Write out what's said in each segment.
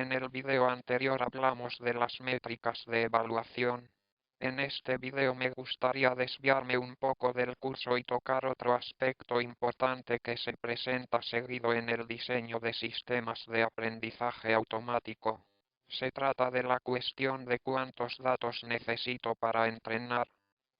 En el video anterior hablamos de las métricas de evaluación. En este video me gustaría desviarme un poco del curso y tocar otro aspecto importante que se presenta seguido en el diseño de sistemas de aprendizaje automático. Se trata de la cuestión de cuántos datos necesito para entrenar.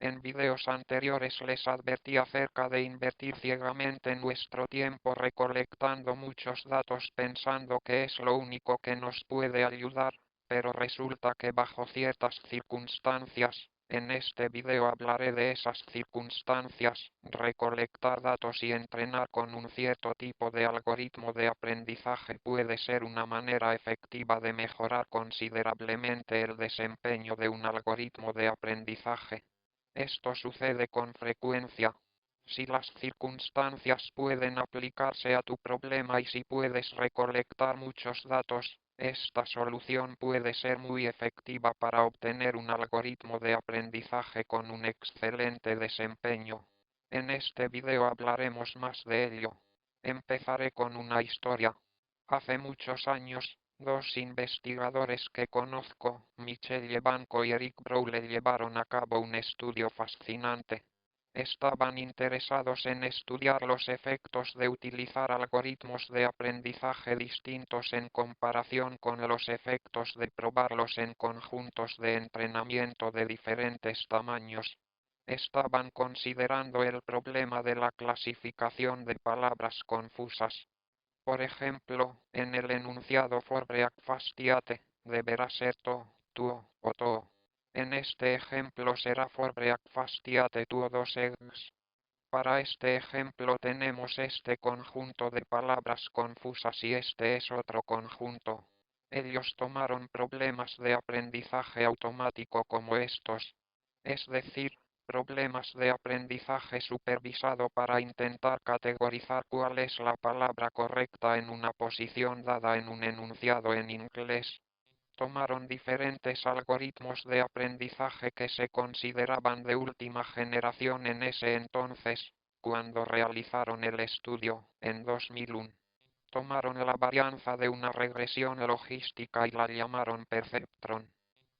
En videos anteriores les advertí acerca de invertir ciegamente nuestro tiempo recolectando muchos datos pensando que es lo único que nos puede ayudar, pero resulta que bajo ciertas circunstancias, en este video hablaré de esas circunstancias, recolectar datos y entrenar con un cierto tipo de algoritmo de aprendizaje puede ser una manera efectiva de mejorar considerablemente el desempeño de un algoritmo de aprendizaje. Esto sucede con frecuencia. Si las circunstancias pueden aplicarse a tu problema y si puedes recolectar muchos datos, esta solución puede ser muy efectiva para obtener un algoritmo de aprendizaje con un excelente desempeño. En este video hablaremos más de ello. Empezaré con una historia. Hace muchos años, dos investigadores que conozco, Michelle Banco y Eric Brewer, llevaron a cabo un estudio fascinante. Estaban interesados en estudiar los efectos de utilizar algoritmos de aprendizaje distintos en comparación con los efectos de probarlos en conjuntos de entrenamiento de diferentes tamaños. Estaban considerando el problema de la clasificación de palabras confusas. Por ejemplo, en el enunciado Forbreak-Fastiate, deberá ser to, tuo o to. En este ejemplo será Forbreak-Fastiate tuo dos eggs. Para este ejemplo tenemos este conjunto de palabras confusas y este es otro conjunto. Ellos tomaron problemas de aprendizaje automático como estos. Es decir, problemas de aprendizaje supervisado para intentar categorizar cuál es la palabra correcta en una posición dada en un enunciado en inglés. Tomaron diferentes algoritmos de aprendizaje que se consideraban de última generación en ese entonces, cuando realizaron el estudio, en 2001. Tomaron la varianza de una regresión logística y la llamaron Perceptron.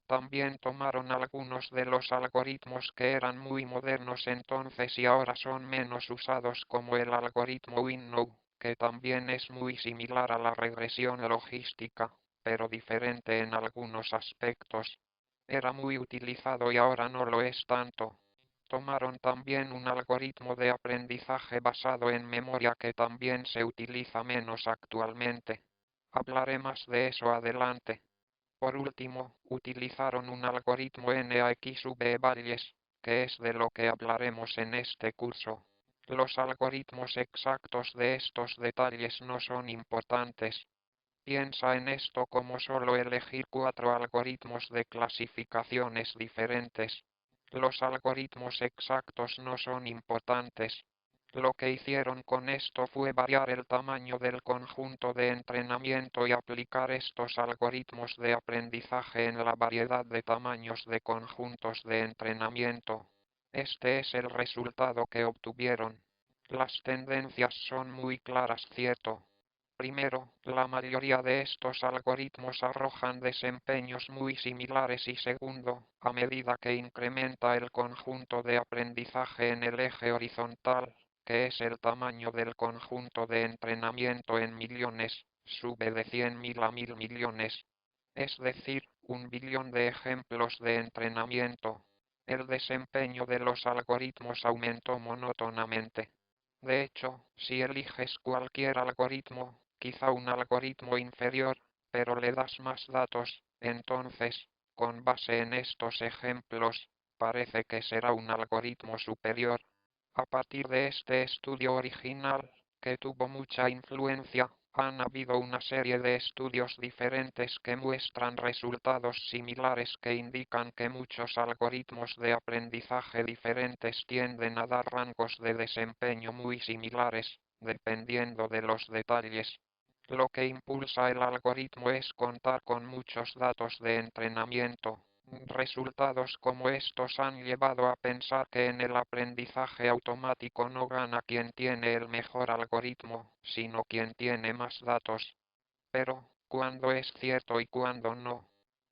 También tomaron algunos de los algoritmos que eran muy modernos entonces y ahora son menos usados como el algoritmo Winnow, que también es muy similar a la regresión logística, pero diferente en algunos aspectos. Era muy utilizado y ahora no lo es tanto. Tomaron también un algoritmo de aprendizaje basado en memoria que también se utiliza menos actualmente. Hablaré más de eso adelante. Por último, utilizaron un algoritmo NAXV-Bayes, que es de lo que hablaremos en este curso. Los algoritmos exactos de estos detalles no son importantes. Piensa en esto como solo elegir 4 algoritmos de clasificaciones diferentes. Los algoritmos exactos no son importantes. Lo que hicieron con esto fue variar el tamaño del conjunto de entrenamiento y aplicar estos algoritmos de aprendizaje en la variedad de tamaños de conjuntos de entrenamiento. Este es el resultado que obtuvieron. Las tendencias son muy claras, ¿cierto? Primero, la mayoría de estos algoritmos arrojan desempeños muy similares y segundo, a medida que incrementa el conjunto de aprendizaje en el eje horizontal, que es el tamaño del conjunto de entrenamiento en millones, sube de 100.000 a 1.000 millones. Es decir, 1 billón de ejemplos de entrenamiento. El desempeño de los algoritmos aumentó monótonamente. De hecho, si eliges cualquier algoritmo, quizá un algoritmo inferior, pero le das más datos, entonces, con base en estos ejemplos, parece que será un algoritmo superior. A partir de este estudio original, que tuvo mucha influencia, han habido una serie de estudios diferentes que muestran resultados similares que indican que muchos algoritmos de aprendizaje diferentes tienden a dar rangos de desempeño muy similares, dependiendo de los detalles. Lo que impulsa el algoritmo es contar con muchos datos de entrenamiento. Resultados como estos han llevado a pensar que en el aprendizaje automático no gana quien tiene el mejor algoritmo, sino quien tiene más datos. Pero, cuándo es cierto y cuándo no.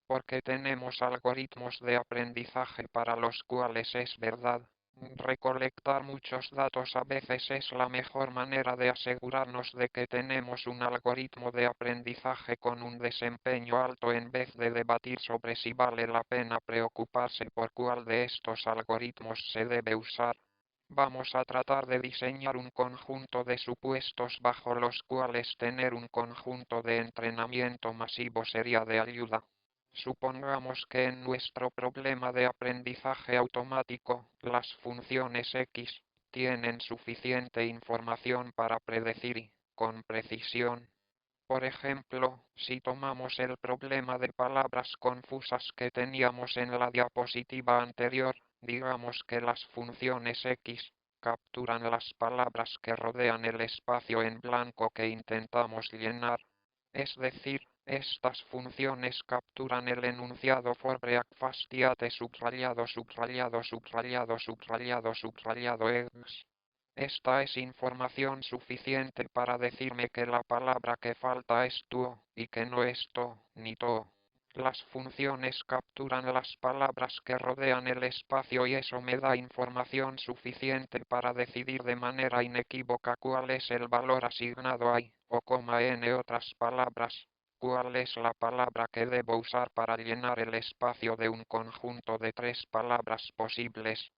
Porque tenemos algoritmos de aprendizaje para los cuales es verdad. Recolectar muchos datos a veces es la mejor manera de asegurarnos de que tenemos un algoritmo de aprendizaje con un desempeño alto en vez de debatir sobre si vale la pena preocuparse por cuál de estos algoritmos se debe usar. Vamos a tratar de diseñar un conjunto de supuestos bajo los cuales tener un conjunto de entrenamiento masivo sería de ayuda. Supongamos que en nuestro problema de aprendizaje automático, las funciones X tienen suficiente información para predecir, con precisión. Por ejemplo, si tomamos el problema de palabras confusas que teníamos en la diapositiva anterior, digamos que las funciones X capturan las palabras que rodean el espacio en blanco que intentamos llenar. Es decir, estas funciones capturan el enunciado for breakfast subrayado subrayado subrayado subrayado subrayado eggs. Esta es información suficiente para decirme que la palabra que falta es to, y que no es to, ni to. Las funciones capturan las palabras que rodean el espacio y eso me da información suficiente para decidir de manera inequívoca cuál es el valor asignado a i, o en otras palabras, cuál es la palabra que debo usar para llenar el espacio de un conjunto de tres palabras posibles.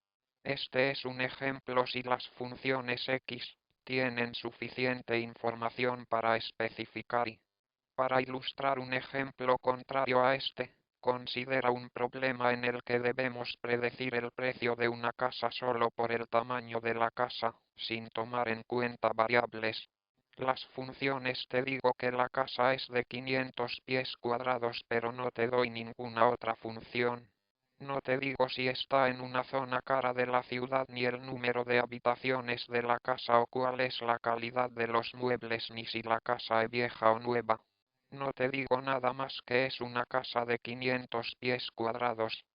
Este es un ejemplo si las funciones X tienen suficiente información para especificar y. Para ilustrar un ejemplo contrario a este, considera un problema en el que debemos predecir el precio de una casa solo por el tamaño de la casa, sin tomar en cuenta variables. Las funciones te digo que la casa es de 500 pies cuadrados pero no te doy ninguna otra función. No te digo si está en una zona cara de la ciudad ni el número de habitaciones de la casa o cuál es la calidad de los muebles ni si la casa es vieja o nueva. No te digo nada más que es una casa de 500 pies cuadrados.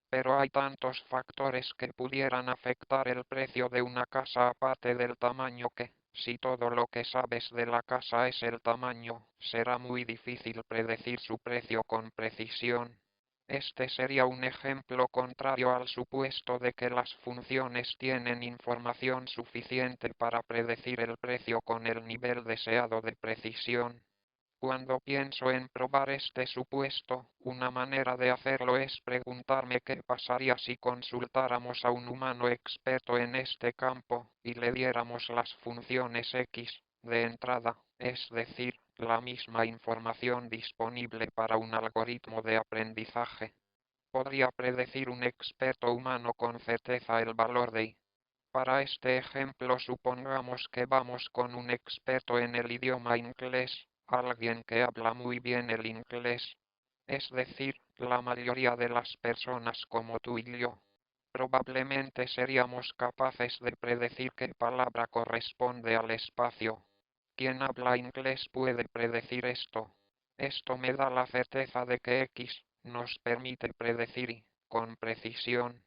Pero hay tantos factores que pudieran afectar el precio de una casa aparte del tamaño que, si todo lo que sabes de la casa es el tamaño, será muy difícil predecir su precio con precisión. Este sería un ejemplo contrario al supuesto de que las funciones tienen información suficiente para predecir el precio con el nivel deseado de precisión. Cuando pienso en probar este supuesto, una manera de hacerlo es preguntarme qué pasaría si consultáramos a un humano experto en este campo y le diéramos las funciones X de entrada, es decir, la misma información disponible para un algoritmo de aprendizaje. ¿Podría predecir un experto humano con certeza el valor de i? Para este ejemplo supongamos que vamos con un experto en el idioma inglés, alguien que habla muy bien el inglés. Es decir, la mayoría de las personas como tú y yo. Probablemente seríamos capaces de predecir qué palabra corresponde al espacio. Quien habla inglés puede predecir esto. Esto me da la certeza de que X nos permite predecir y, con precisión.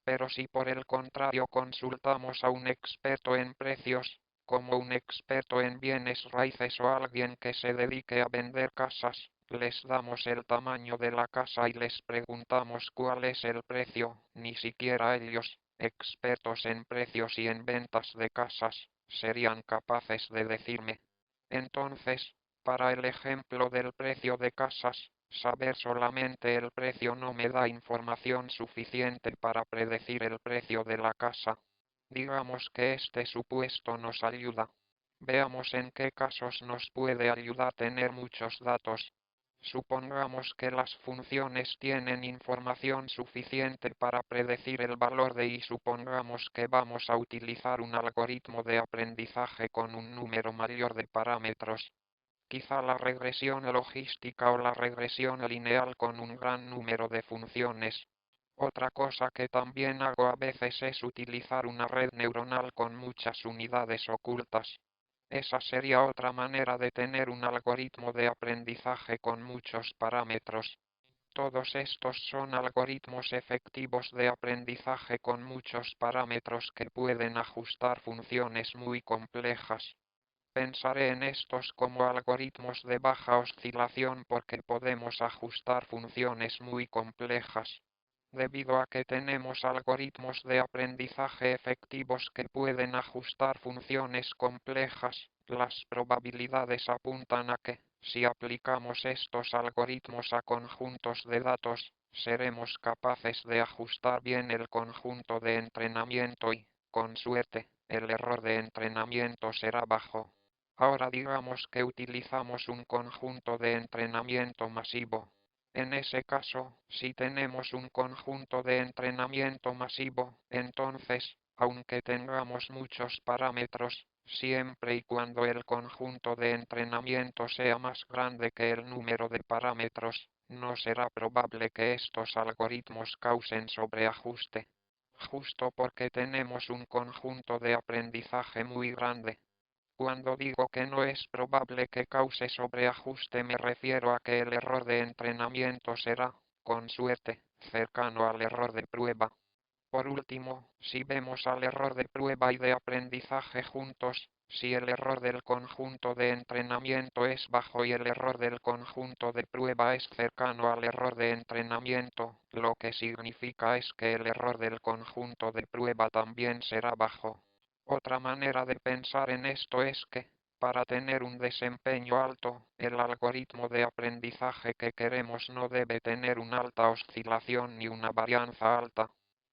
Pero si por el contrario consultamos a un experto en precios, como un experto en bienes raíces o alguien que se dedique a vender casas, les damos el tamaño de la casa y les preguntamos cuál es el precio, ni siquiera ellos, expertos en precios y en ventas de casas, serían capaces de decirme. Entonces, para el ejemplo del precio de casas, saber solamente el precio no me da información suficiente para predecir el precio de la casa. Digamos que este supuesto nos ayuda. Veamos en qué casos nos puede ayudar tener muchos datos. Supongamos que las funciones tienen información suficiente para predecir el valor de y supongamos que vamos a utilizar un algoritmo de aprendizaje con un número mayor de parámetros. Quizá la regresión logística o la regresión lineal con un gran número de funciones. Otra cosa que también hago a veces es utilizar una red neuronal con muchas unidades ocultas. Esa sería otra manera de tener un algoritmo de aprendizaje con muchos parámetros. Todos estos son algoritmos efectivos de aprendizaje con muchos parámetros que pueden ajustar funciones muy complejas. Pensaré en estos como algoritmos de baja oscilación porque podemos ajustar funciones muy complejas. Debido a que tenemos algoritmos de aprendizaje efectivos que pueden ajustar funciones complejas, las probabilidades apuntan a que, si aplicamos estos algoritmos a conjuntos de datos, seremos capaces de ajustar bien el conjunto de entrenamiento y, con suerte, el error de entrenamiento será bajo. Ahora digamos que utilizamos un conjunto de entrenamiento masivo. En ese caso, si tenemos un conjunto de entrenamiento masivo, entonces, aunque tengamos muchos parámetros, siempre y cuando el conjunto de entrenamiento sea más grande que el número de parámetros, no será probable que estos algoritmos causen sobreajuste. Justo porque tenemos un conjunto de aprendizaje muy grande. Cuando digo que no es probable que cause sobreajuste me refiero a que el error de entrenamiento será, con suerte, cercano al error de prueba. Por último, si vemos al error de prueba y de aprendizaje juntos, si el error del conjunto de entrenamiento es bajo y el error del conjunto de prueba es cercano al error de entrenamiento, lo que significa es que el error del conjunto de prueba también será bajo. Otra manera de pensar en esto es que, para tener un desempeño alto, el algoritmo de aprendizaje que queremos no debe tener una alta oscilación ni una varianza alta.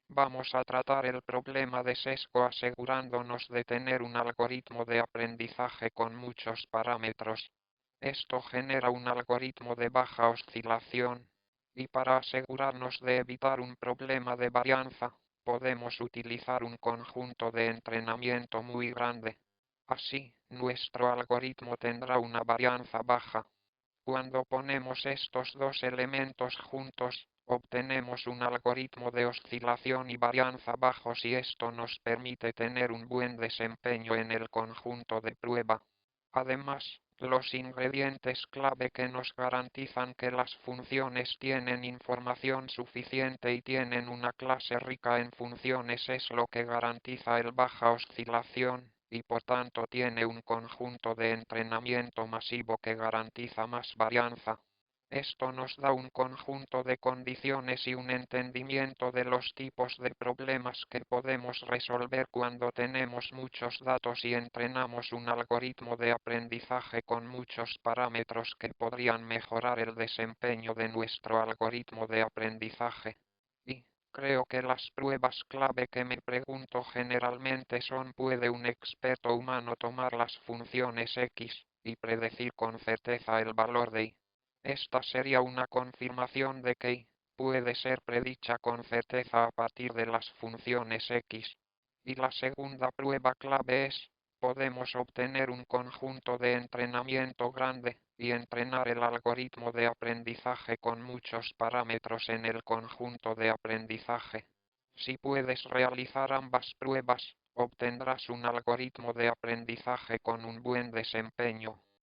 Vamos a tratar el problema de sesgo asegurándonos de tener un algoritmo de aprendizaje con muchos parámetros. Esto genera un algoritmo de baja oscilación. Y para asegurarnos de evitar un problema de varianza, podemos utilizar un conjunto de entrenamiento muy grande. Así, nuestro algoritmo tendrá una varianza baja. Cuando ponemos estos dos elementos juntos, obtenemos un algoritmo de oscilación y varianza bajos y esto nos permite tener un buen desempeño en el conjunto de prueba. Además, los ingredientes clave que nos garantizan que las funciones tienen información suficiente y tienen una clase rica en funciones es lo que garantiza el baja oscilación, y por tanto tiene un conjunto de entrenamiento masivo que garantiza más varianza. Esto nos da un conjunto de condiciones y un entendimiento de los tipos de problemas que podemos resolver cuando tenemos muchos datos y entrenamos un algoritmo de aprendizaje con muchos parámetros que podrían mejorar el desempeño de nuestro algoritmo de aprendizaje. Y, creo que las pruebas clave que me pregunto generalmente son: ¿puede un experto humano tomar las funciones X y predecir con certeza el valor de Y? Esta sería una confirmación de que Y puede ser predicha con certeza a partir de las funciones X. Y la segunda prueba clave es: podemos obtener un conjunto de entrenamiento grande y entrenar el algoritmo de aprendizaje con muchos parámetros en el conjunto de aprendizaje. Si puedes realizar ambas pruebas, obtendrás un algoritmo de aprendizaje con un buen desempeño.